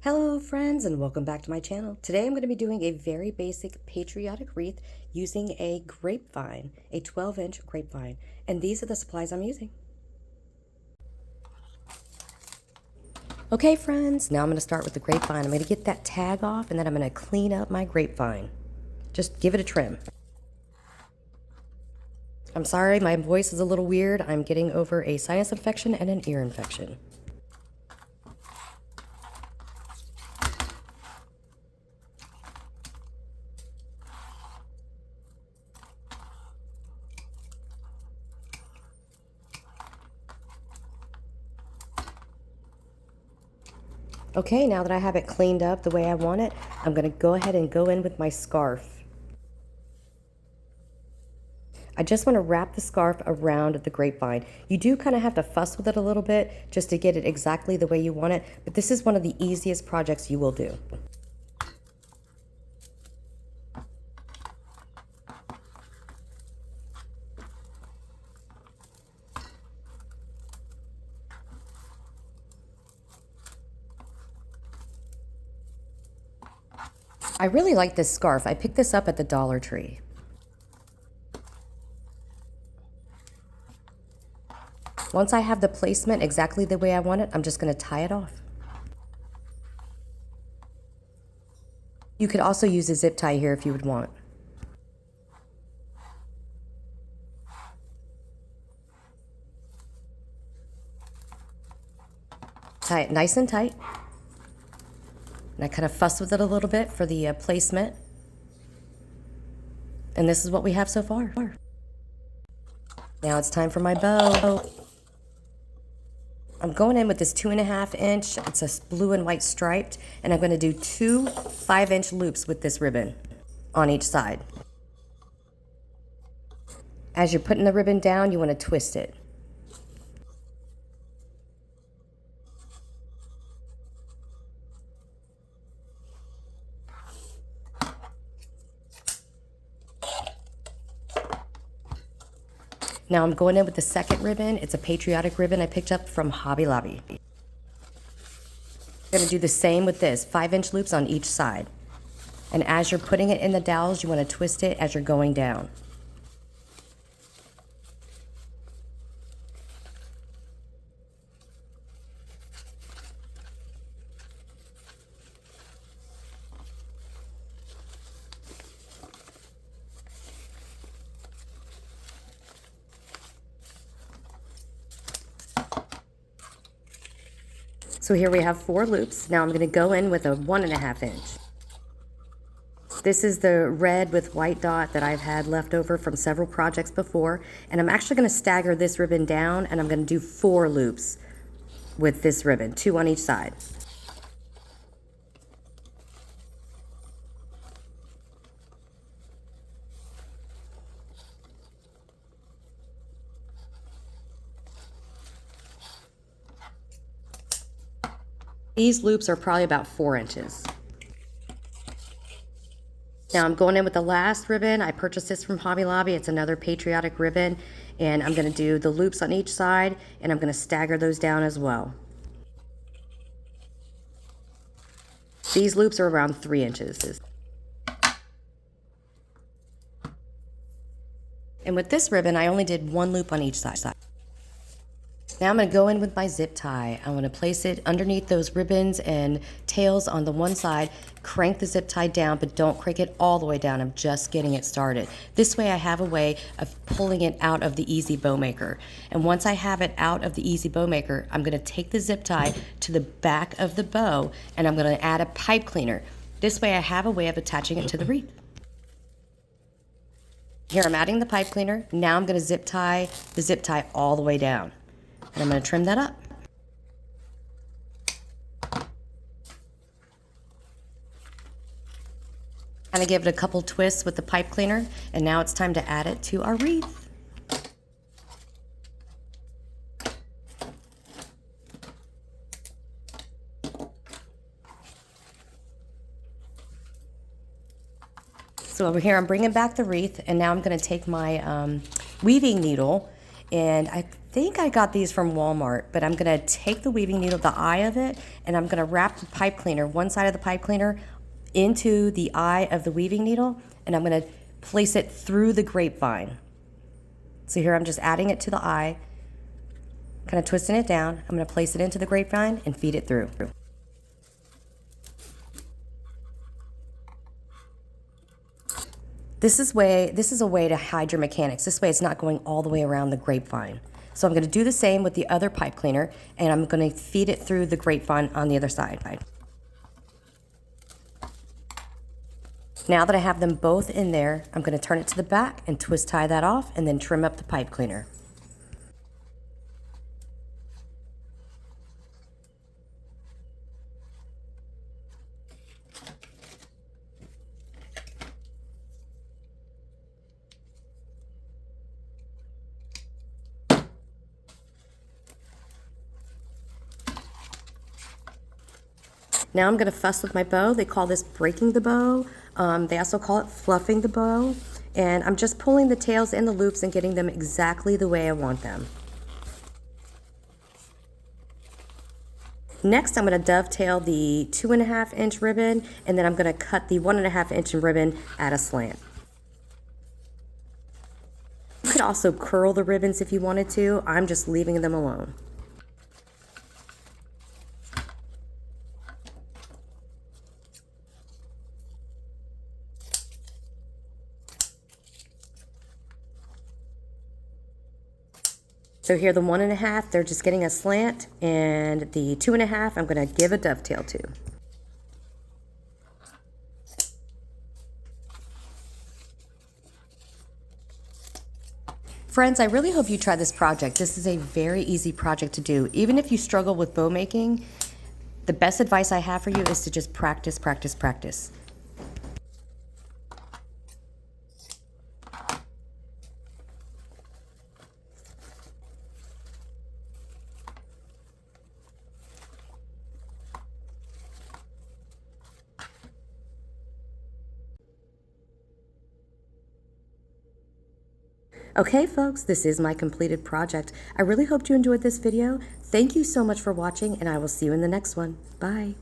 Hello friends and welcome back to my channel. Today I'm going to be doing a very basic patriotic wreath using a grapevine, a 12-inch grapevine, and these are the supplies I'm using. Okay friends, now I'm going to start with the grapevine. I'm going to get that tag off and then I'm going to clean up my grapevine. Just give it a trim. I'm sorry, my voice is a little weird. I'm getting over a sinus infection and an ear infection. Okay, now that I have it cleaned up the way I want it, I'm going to go ahead and go in with my scarf. I just want to wrap the scarf around the grapevine. You do kind of have to fuss with it a little bit just to get it exactly the way you want it, but this is one of the easiest projects you will do. I really like this scarf. I picked this up at the Dollar Tree. Once I have the placement exactly the way I want it, I'm just going to tie it off. You could also use a zip tie here if you would want. Tie it nice and tight. And I kind of fuss with it a little bit for the placement. And this is what we have so far. Now it's time for my bow. I'm going in with this 2.5 inch, it's a blue and white striped, and I'm going to do 2 5-inch loops with this ribbon on each side. As you're putting the ribbon down, you want to twist it. Now I'm going in with the second ribbon. It's a patriotic ribbon I picked up from Hobby Lobby. I'm going to do the same with this, 5-inch loops on each side. And as you're putting it in the dowels, you want to twist it as you're going down. So here we have 4 loops. Now I'm going to go in with a 1.5 inch. This is the red with white dot that I've had left over from several projects before. And I'm actually going to stagger this ribbon down and I'm going to do 4 loops with this ribbon, 2 on each side. These loops are probably about 4 inches. Now I'm going in with the last ribbon. I purchased this from Hobby Lobby. It's another patriotic ribbon. And I'm going to do the loops on each side and I'm going to stagger those down as well. These loops are around 3 inches. And with this ribbon, I only did 1 loop on each side. Now I'm going to go in with my zip tie. I'm going to place it underneath those ribbons and tails on the one side, crank the zip tie down, but don't crank it all the way down. I'm just getting it started. This way I have a way of pulling it out of the Easy Bow Maker. And once I have it out of the Easy Bow Maker, I'm going to take the zip tie to the back of the bow and I'm going to add a pipe cleaner. This way I have a way of attaching it to the wreath. Here I'm adding the pipe cleaner. Now I'm going to zip tie the zip tie all the way down. And I'm going to trim that up. Kind of give it a couple twists with the pipe cleaner, and now it's time to add it to our wreath. So over here, I'm bringing back the wreath, and now I'm going to take my weaving needle, and I think I got these from Walmart, but I'm gonna take the weaving needle, the eye of it, and I'm gonna wrap the pipe cleaner, one side of the pipe cleaner, into the eye of the weaving needle, and I'm gonna place it through the grapevine. So here I'm just adding it to the eye, kind of twisting it down. I'm gonna place it into the grapevine and feed it through. This is a way to hide your mechanics. This way it's not going all the way around the grapevine. So I'm gonna do the same with the other pipe cleaner, and I'm gonna feed it through the grapevine on the other side. Now that I have them both in there, I'm gonna turn it to the back and twist tie that off and then trim up the pipe cleaner. Now I'm gonna fuss with my bow. They call this breaking the bow. They also call it fluffing the bow. And I'm just pulling the tails and the loops and getting them exactly the way I want them. Next, I'm gonna dovetail the 2.5 inch ribbon, and then I'm gonna cut the 1.5 inch ribbon at a slant. You could also curl the ribbons if you wanted to. I'm just leaving them alone. So here the 1.5, they're just getting a slant, and the 2.5, I'm gonna give a dovetail to. Friends, I really hope you try this project. This is a very easy project to do. Even if you struggle with bow making, the best advice I have for you is to just practice, practice, practice. Okay, folks, this is my completed project. I really hope you enjoyed this video. Thank you so much for watching, and I will see you in the next one. Bye.